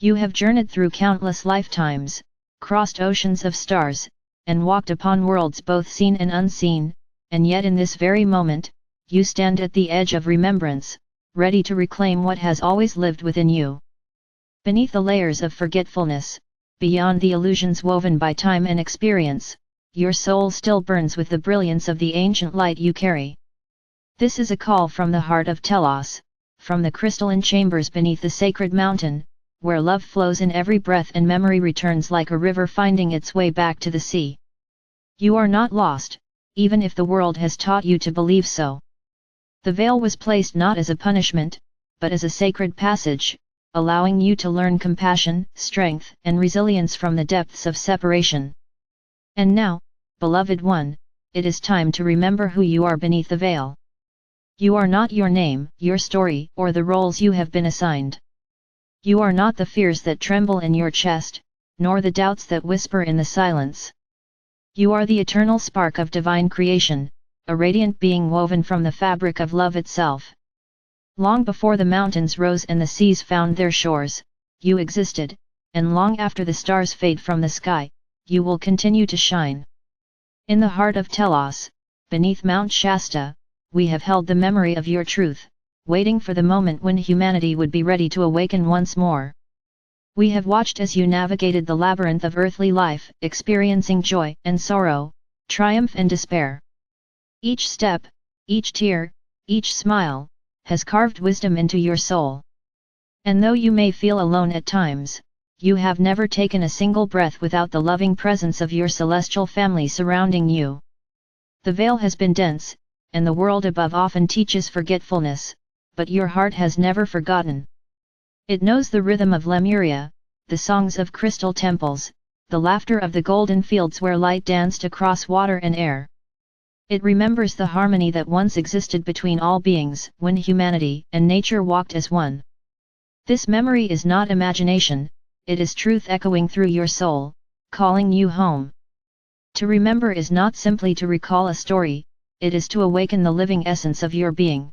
You have journeyed through countless lifetimes, crossed oceans of stars, and walked upon worlds both seen and unseen, and yet in this very moment, you stand at the edge of remembrance, ready to reclaim what has always lived within you. Beneath the layers of forgetfulness, beyond the illusions woven by time and experience, your soul still burns with the brilliance of the ancient light you carry. This is a call from the heart of Telos, from the crystalline chambers beneath the sacred mountain, where love flows in every breath and memory returns like a river finding its way back to the sea. You are not lost, even if the world has taught you to believe so. The veil was placed not as a punishment, but as a sacred passage, allowing you to learn compassion, strength, and resilience from the depths of separation. And now, beloved one, it is time to remember who you are beneath the veil. You are not your name, your story, or the roles you have been assigned. You are not the fears that tremble in your chest, nor the doubts that whisper in the silence. You are the eternal spark of divine creation, a radiant being woven from the fabric of love itself. Long before the mountains rose and the seas found their shores, you existed, and long after the stars fade from the sky, you will continue to shine. In the heart of Telos, beneath Mount Shasta, we have held the memory of your truth, waiting for the moment when humanity would be ready to awaken once more. We have watched as you navigated the labyrinth of earthly life, experiencing joy and sorrow, triumph and despair. Each step, each tear, each smile, has carved wisdom into your soul. And though you may feel alone at times, you have never taken a single breath without the loving presence of your celestial family surrounding you. The veil has been dense, and the world above often teaches forgetfulness, but your heart has never forgotten. It knows the rhythm of Lemuria, the songs of crystal temples, the laughter of the golden fields where light danced across water and air. It remembers the harmony that once existed between all beings when humanity and nature walked as one. This memory is not imagination, it is truth echoing through your soul, calling you home. To remember is not simply to recall a story, it is to awaken the living essence of your being.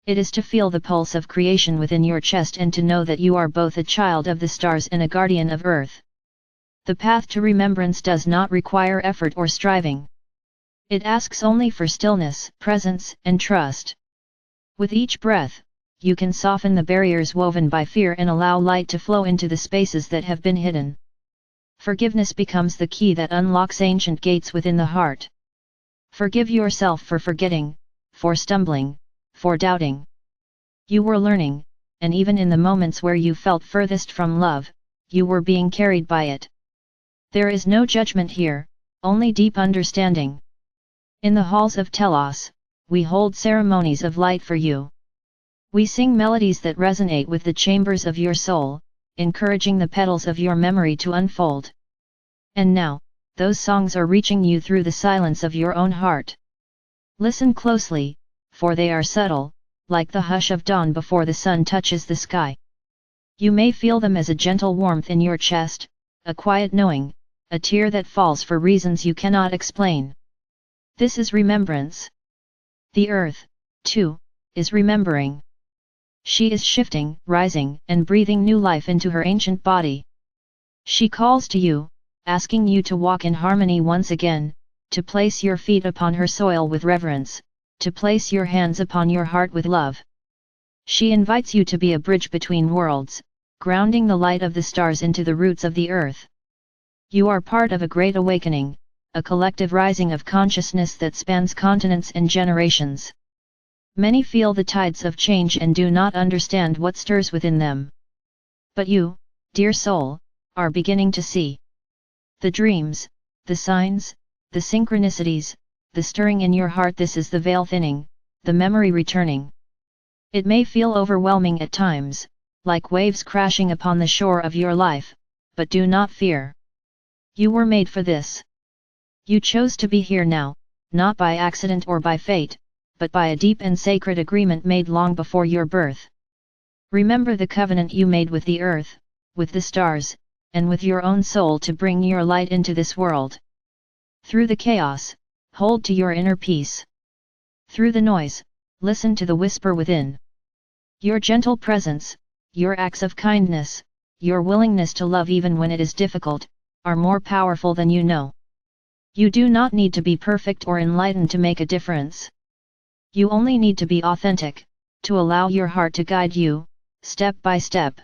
It is to feel the pulse of creation within your chest and to know that you are both a child of the stars and a guardian of earth. The path to remembrance does not require effort or striving. It asks only for stillness, presence, and trust. With each breath, you can soften the barriers woven by fear and allow light to flow into the spaces that have been hidden. Forgiveness becomes the key that unlocks ancient gates within the heart. Forgive yourself for forgetting, for stumbling, for doubting. You were learning, and even in the moments where you felt furthest from love, you were being carried by it. There is no judgment here, only deep understanding. In the halls of Telos, we hold ceremonies of light for you. We sing melodies that resonate with the chambers of your soul, encouraging the petals of your memory to unfold. And now, those songs are reaching you through the silence of your own heart. Listen closely, for they are subtle, like the hush of dawn before the sun touches the sky. You may feel them as a gentle warmth in your chest, a quiet knowing, a tear that falls for reasons you cannot explain. This is remembrance. The earth, too, is remembering. She is shifting, rising, and breathing new life into her ancient body. She calls to you, asking you to walk in harmony once again, to place your feet upon her soil with reverence, to place your hands upon your heart with love. She invites you to be a bridge between worlds, grounding the light of the stars into the roots of the earth. You are part of a great awakening, a collective rising of consciousness that spans continents and generations. Many feel the tides of change and do not understand what stirs within them. But you, dear soul, are beginning to see. The dreams, the signs, the synchronicities, the stirring in your heart. This is the veil thinning, the memory returning. It may feel overwhelming at times, like waves crashing upon the shore of your life, but do not fear. You were made for this. You chose to be here now, not by accident or by fate, but by a deep and sacred agreement made long before your birth. Remember the covenant you made with the earth, with the stars, and with your own soul to bring your light into this world. Through the chaos, hold to your inner peace. Through the noise, listen to the whisper within. Your gentle presence, your acts of kindness, your willingness to love even when it is difficult, are more powerful than you know. You do not need to be perfect or enlightened to make a difference. You only need to be authentic, to allow your heart to guide you, step by step.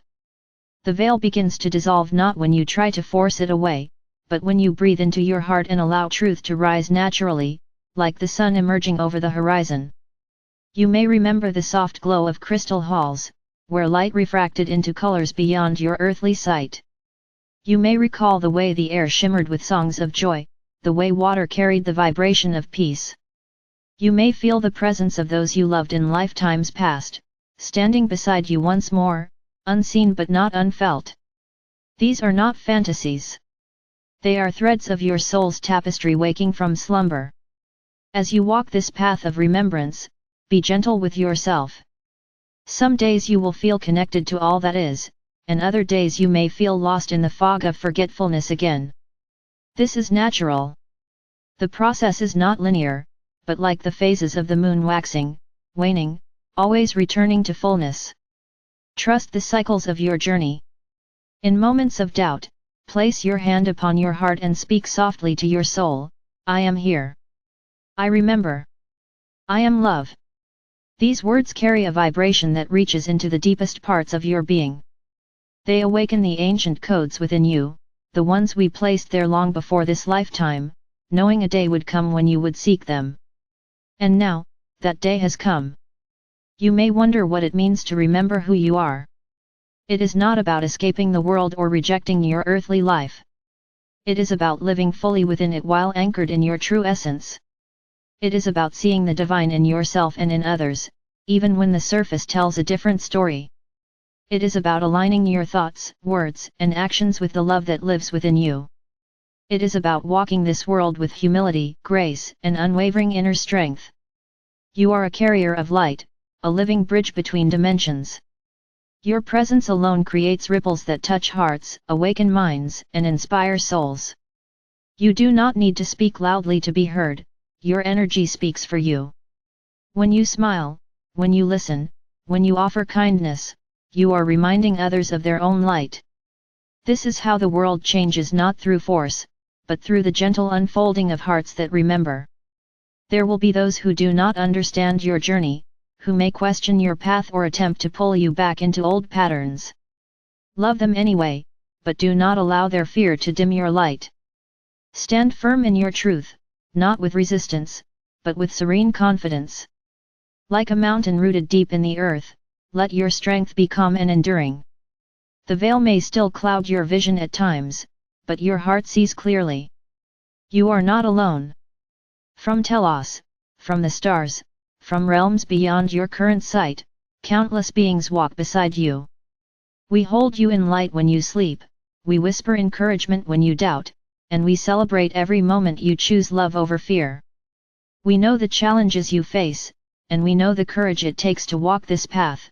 The veil begins to dissolve not when you try to force it away, but when you breathe into your heart and allow truth to rise naturally, like the sun emerging over the horizon. You may remember the soft glow of crystal halls, where light refracted into colors beyond your earthly sight. You may recall the way the air shimmered with songs of joy, the way water carried the vibration of peace. You may feel the presence of those you loved in lifetimes past, standing beside you once more, unseen but not unfelt. These are not fantasies. They are threads of your soul's tapestry waking from slumber. As you walk this path of remembrance, be gentle with yourself. Some days you will feel connected to all that is, and other days you may feel lost in the fog of forgetfulness again. This is natural. The process is not linear, but like the phases of the moon waxing, waning, always returning to fullness. Trust the cycles of your journey. In moments of doubt, place your hand upon your heart and speak softly to your soul, I am here. I remember. I am love. These words carry a vibration that reaches into the deepest parts of your being. They awaken the ancient codes within you, the ones we placed there long before this lifetime, knowing a day would come when you would seek them. And now, that day has come. You may wonder what it means to remember who you are. It is not about escaping the world or rejecting your earthly life. It is about living fully within it while anchored in your true essence. It is about seeing the divine in yourself and in others, even when the surface tells a different story. It is about aligning your thoughts, words, and actions with the love that lives within you. It is about walking this world with humility, grace, and unwavering inner strength. You are a carrier of light, a living bridge between dimensions. Your presence alone creates ripples that touch hearts, awaken minds, and inspire souls. You do not need to speak loudly to be heard, your energy speaks for you. When you smile, when you listen, when you offer kindness, you are reminding others of their own light. This is how the world changes, not through force, but through the gentle unfolding of hearts that remember. There will be those who do not understand your journey, who may question your path or attempt to pull you back into old patterns. Love them anyway, but do not allow their fear to dim your light. Stand firm in your truth, not with resistance, but with serene confidence. Like a mountain rooted deep in the earth, let your strength be calm and enduring. The veil may still cloud your vision at times, but your heart sees clearly. You are not alone. From Telos, from the stars, from realms beyond your current sight, countless beings walk beside you. We hold you in light when you sleep, we whisper encouragement when you doubt, and we celebrate every moment you choose love over fear. We know the challenges you face, and we know the courage it takes to walk this path.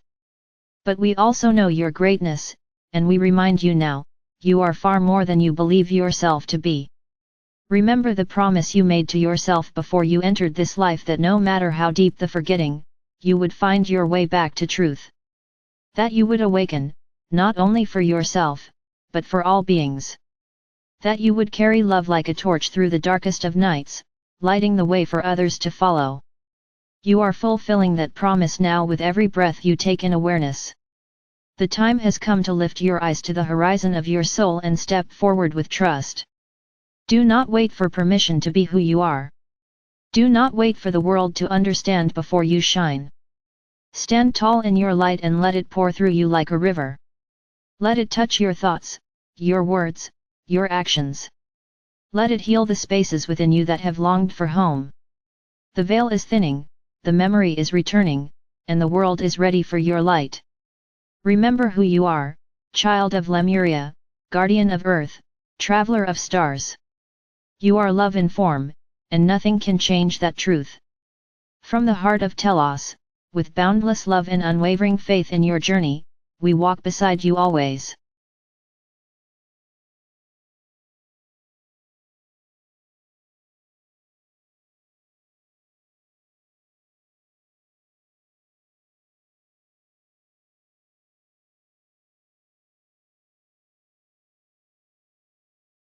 But we also know your greatness, and we remind you now, you are far more than you believe yourself to be. Remember the promise you made to yourself before you entered this life, that no matter how deep the forgetting, you would find your way back to truth. That you would awaken, not only for yourself, but for all beings. That you would carry love like a torch through the darkest of nights, lighting the way for others to follow. You are fulfilling that promise now with every breath you take in awareness. The time has come to lift your eyes to the horizon of your soul and step forward with trust. Do not wait for permission to be who you are. Do not wait for the world to understand before you shine. Stand tall in your light and let it pour through you like a river. Let it touch your thoughts, your words, your actions. Let it heal the spaces within you that have longed for home. The veil is thinning, the memory is returning, and the world is ready for your light. Remember who you are, child of Lemuria, guardian of earth, traveler of stars. You are love in form, and nothing can change that truth. From the heart of Telos, with boundless love and unwavering faith in your journey, we walk beside you always.